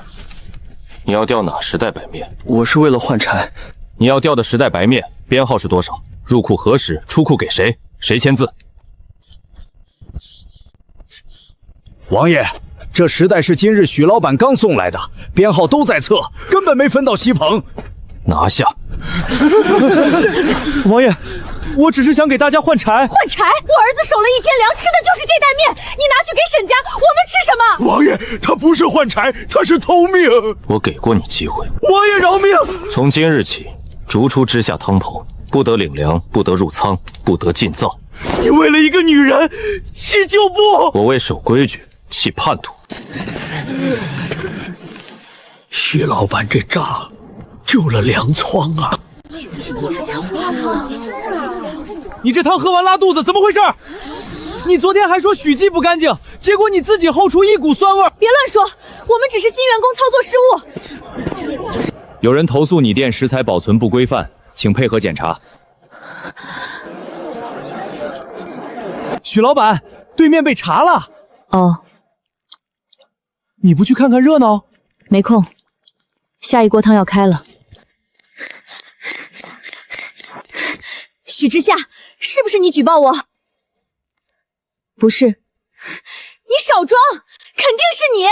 你要调哪10袋白面？我是为了换柴。你要调的10袋白面编号是多少？入库何时？出库给谁？谁签字？王爷，这10袋是今日许老板刚送来的，编号都在册，根本没分到西棚。拿下！王爷，我只是想给大家换柴。换柴？我儿子守了1天粮，吃的就是这袋面，你拿去给沈家，我们吃什么？王爷，他不是换柴，他是偷命。我给过你机会。王爷饶命！从今日起，逐出知下汤棚，不得领粮，不得入仓，不得进灶。你为了一个女人弃旧部？我为守规矩弃叛徒。许老板这账救了粮仓啊！你这汤喝完拉肚子，怎么回事？你昨天还说许记不干净，结果你自己后出一股酸味。别乱说，我们只是新员工操作失误。有人投诉你店食材保存不规范，请配合检查。许老板，对面被查了。哦，你不去看看热闹？没空，下一锅汤要开了。许之夏，是不是你举报我？不是。你少装，肯定是你。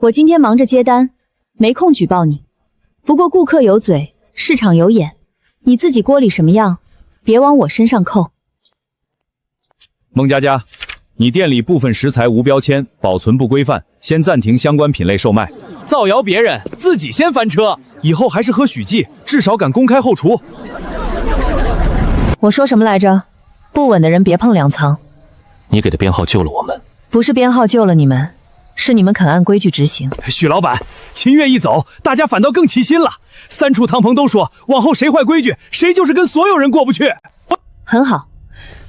我今天忙着接单，没空举报你。不过顾客有嘴，市场有眼，你自己锅里什么样，别往我身上扣。孟佳佳，你店里部分食材无标签，保存不规范，先暂停相关品类售卖。造谣别人，自己先翻车，以后还是喝许记，至少敢公开后厨。我说什么来着？不稳的人别碰粮仓。你给的编号救了我们，不是编号救了你们，是你们肯按规矩执行。许老板，秦月一走，大家反倒更齐心了。3处汤棚都说，往后谁坏规矩，谁就是跟所有人过不去。很好，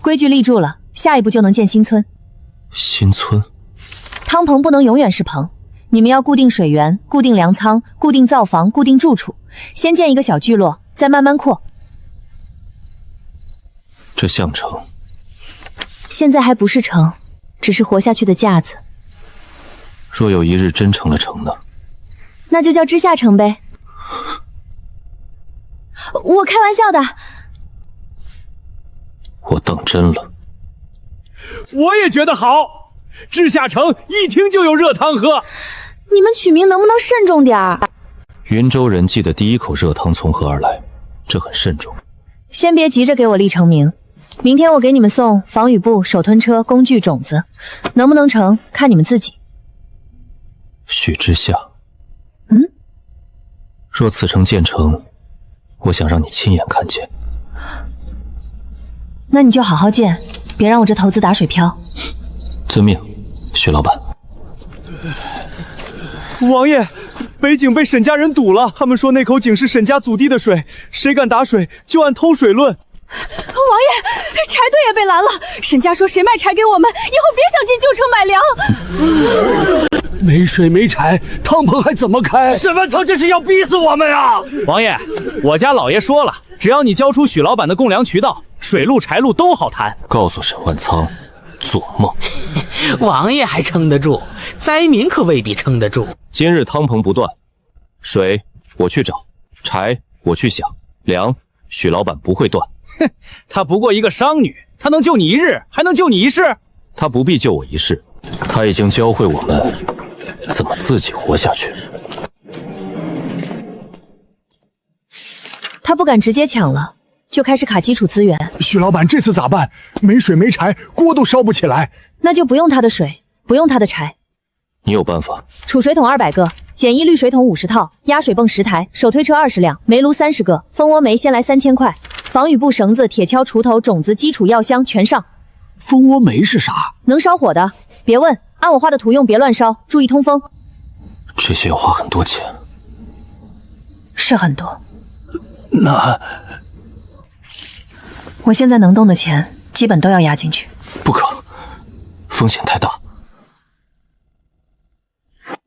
规矩立住了，下一步就能建新村。新村？汤棚不能永远是棚，你们要固定水源，固定粮仓，固定灶房，固定住处。先建一个小聚落，再慢慢扩。这像城？现在还不是城，只是活下去的架子。若有一日真成了城呢？那就叫知下城呗。我开玩笑的。我当真了。我也觉得好，知下城一听就有热汤喝。你们取名能不能慎重点儿？云州人记的第一口热汤从何而来？这很慎重。先别急着给我立成名，明天我给你们送防雨布、手吞车、工具、种子，能不能成看你们自己。许之夏，若此城建成，我想让你亲眼看见。那你就好好建，别让我这投资打水漂。遵命，许老板。王爷，北井被沈家人堵了，他们说那口井是沈家祖地的水，谁敢打水就按偷水论。王爷，柴队也被拦了。沈家说谁卖柴给我们，以后别想进旧城买粮。没水没柴，汤棚还怎么开？沈万仓这是要逼死我们啊！王爷，我家老爷说了，只要你交出许老板的供粮渠道，水路柴路都好谈。告诉沈万仓，做梦！王爷还撑得住，灾民可未必撑得住。今日汤棚不断，水我去找，柴我去想，粮许老板不会断。哼，她不过一个商女，她能救你一日，还能救你一世？她不必救我一世，她已经教会我们怎么自己活下去。他不敢直接抢了，就开始卡基础资源。许老板这次咋办？没水没柴，锅都烧不起来。那就不用他的水，不用他的柴。你有办法？储水桶200个，简易滤水桶50套，压水泵10台，手推车20辆，煤炉30个，蜂窝煤先来3000块，防雨布、绳子、铁锹、锄头、种子、基础药箱全上。蜂窝煤是啥？能烧火的，别问，按我画的图用，别乱烧，注意通风。这些要花很多钱，是很多。那我现在能动的钱，基本都要压进去。不可，风险太大。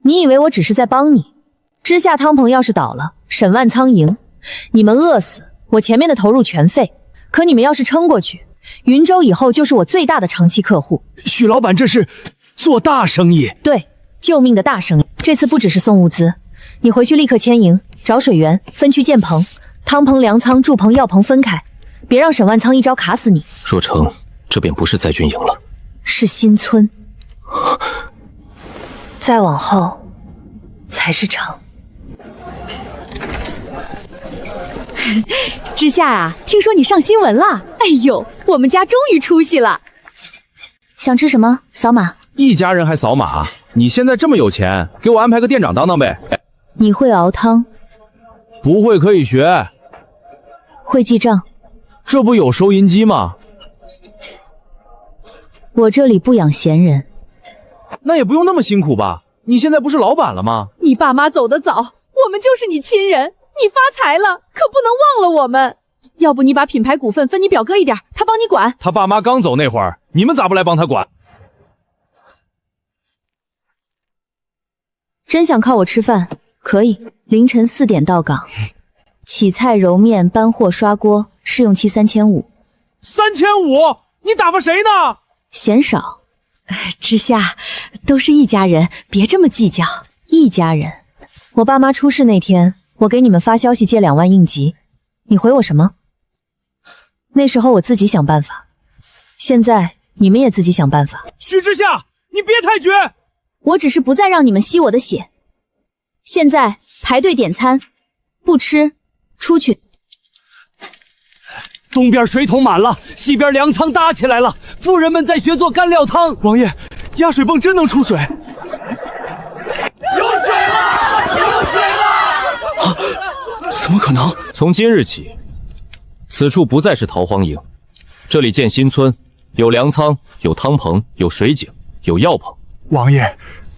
你以为我只是在帮你？知夏汤棚要是倒了，沈万仓赢，你们饿死，我前面的投入全废。可你们要是撑过去，云州以后就是我最大的长期客户。许老板这是做大生意。对，救命的大生意。这次不只是送物资，你回去立刻迁营，找水源，分区建棚，汤棚、粮仓、住棚、药棚分开，别让沈万仓一招卡死你。若成，这便不是在军营了，是新村。再往后才是城。知夏啊，听说你上新闻了？哎呦，我们家终于出息了。想吃什么？扫码。一家人还扫码？你现在这么有钱，给我安排个店长当当呗。你会熬汤？不会可以学。会记账？这不有收银机吗？我这里不养闲人。那也不用那么辛苦吧？你现在不是老板了吗？你爸妈走得早，我们就是你亲人。你发财了，可不能忘了我们。要不你把品牌股份分你表哥一点，他帮你管。他爸妈刚走那会儿，你们咋不来帮他管？真想靠我吃饭？可以，凌晨4点到岗，起菜、揉面、搬货、刷锅，试用期3500。3500？你打发谁呢？嫌少。知夏，都是一家人，别这么计较。一家人？我爸妈出事那天，我给你们发消息借2万应急，你回我什么？那时候我自己想办法，现在你们也自己想办法。许之夏，你别太绝！我只是不再让你们吸我的血。现在排队点餐，不吃出去。东边水桶满了，西边粮仓搭起来了，妇人们在学做干料汤。王爷，压水泵真能出水！有水了！有水了！啊，怎么可能？从今日起，此处不再是逃荒营，这里建新村，有粮仓，有汤棚，有水井，有药棚。王爷，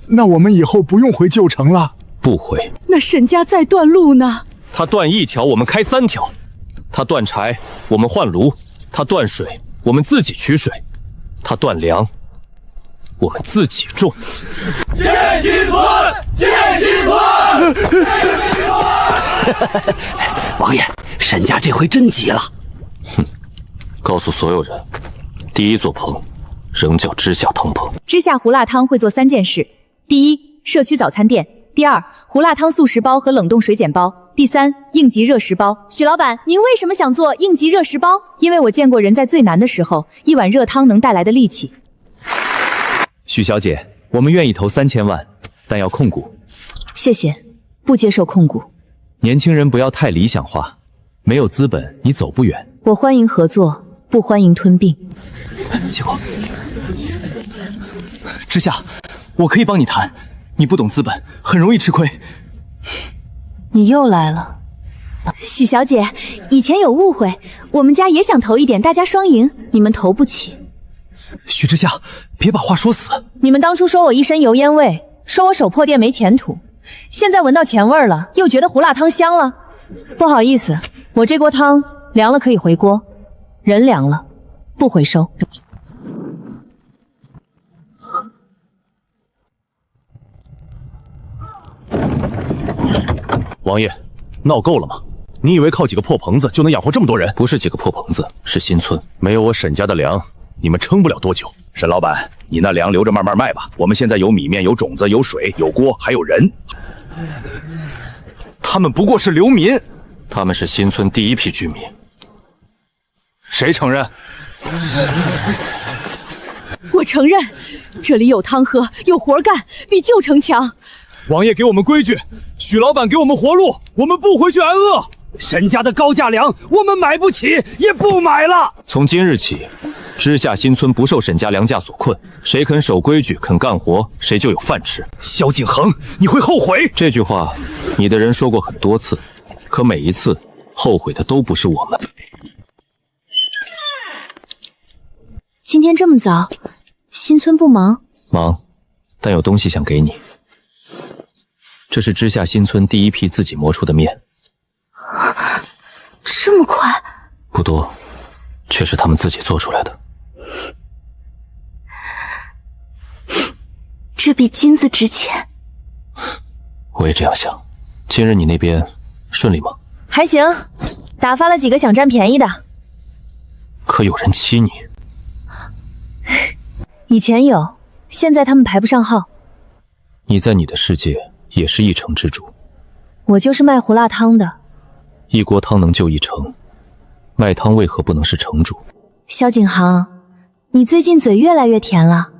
那我们以后不用回旧城了？不回。那沈家在断路呢？他断1条，我们开3条；他断柴，我们换炉；他断水，我们自己取水；他断粮，我们自己种。建新村！建新村！王爷，沈家这回真急了。哼，告诉所有人，第1座棚仍叫知夏汤棚。知夏胡辣汤会做3件事：第一，社区早餐店；第二，胡辣汤速食包和冷冻水碱包；第三，应急热食包。许老板，您为什么想做应急热食包？因为我见过人在最难的时候，一碗热汤能带来的力气。许小姐，我们愿意投3000万，但要控股。谢谢，不接受控股。年轻人不要太理想化，没有资本你走不远。我欢迎合作，不欢迎吞并。结果，知夏，我可以帮你谈，你不懂资本，很容易吃亏。你又来了，许小姐，以前有误会，我们家也想投一点，大家双赢，你们投不起。许知夏，别把话说死。你们当初说我一身油烟味，说我手破店没前途，现在闻到钱味了，又觉得胡辣汤香了。不好意思，我这锅汤凉了可以回锅，人凉了不回收。王爷，闹够了吗？你以为靠几个破棚子就能养活这么多人？不是几个破棚子，是新村。没有我沈家的粮，你们撑不了多久。沈老板，你那粮留着慢慢卖吧。我们现在有米面，有种子，有水，有锅，还有人。他们不过是流民，他们是新村第1批居民。谁承认？我承认，这里有汤喝，有活干，比旧城强。王爷给我们规矩，许老板给我们活路，我们不回去挨饿。沈家的高价粮我们买不起，也不买了。从今日起，知夏新村不受沈家粮价所困，谁肯守规矩、肯干活，谁就有饭吃。萧景恒，你会后悔。这句话，你的人说过很多次，可每一次后悔的都不是我们。今今天这么早，新村不忙？忙，但有东西想给你。这是知夏新村第一批自己磨出的面。这么快？不多，却是他们自己做出来的。这比金子值钱。我也这样想。今日你那边顺利吗？还行，打发了几个想占便宜的。可有人欺你？以前有，现在他们排不上号。你在你的世界也是一城之主。我就是卖胡辣汤的。一锅汤能救一城，卖汤为何不能是城主？萧景航，你最近嘴越来越甜了。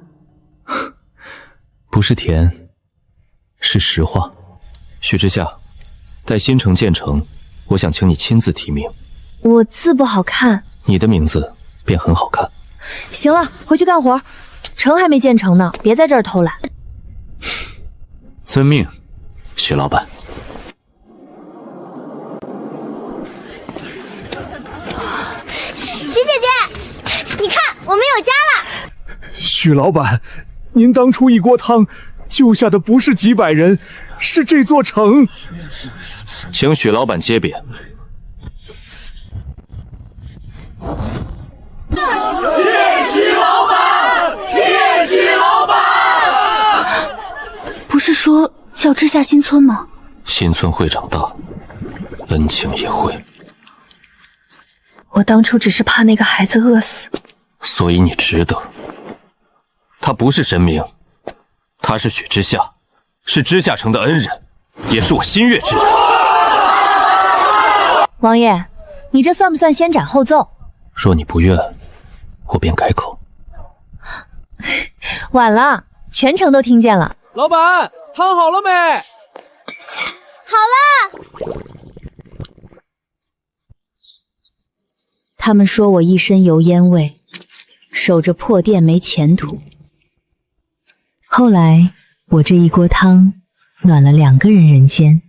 不是甜，是实话。许之夏，待新城建成，我想请你亲自提名。我字不好看，你的名字便很好看。行了，回去干活。城还没建成呢，别在这儿偷懒。遵命，许老板。徐姐姐，你看，我们有家了。许老板，您当初一锅汤救下的不是几百人，是这座城。请许老板接扁。谢许老板，谢许老板。不是说叫知夏新村吗？新村会长大，恩情也会。我当初只是怕那个孩子饿死，所以你值得。他不是神明，他是许之夏，是知夏城的恩人，也是我心悦之人。王爷，你这算不算先斩后奏？若你不愿，我便改口。晚了，全城都听见了。老板，汤好了没？好了。他们说我一身油烟味，守着破店没前途。后来我这一锅汤暖了2个人人间。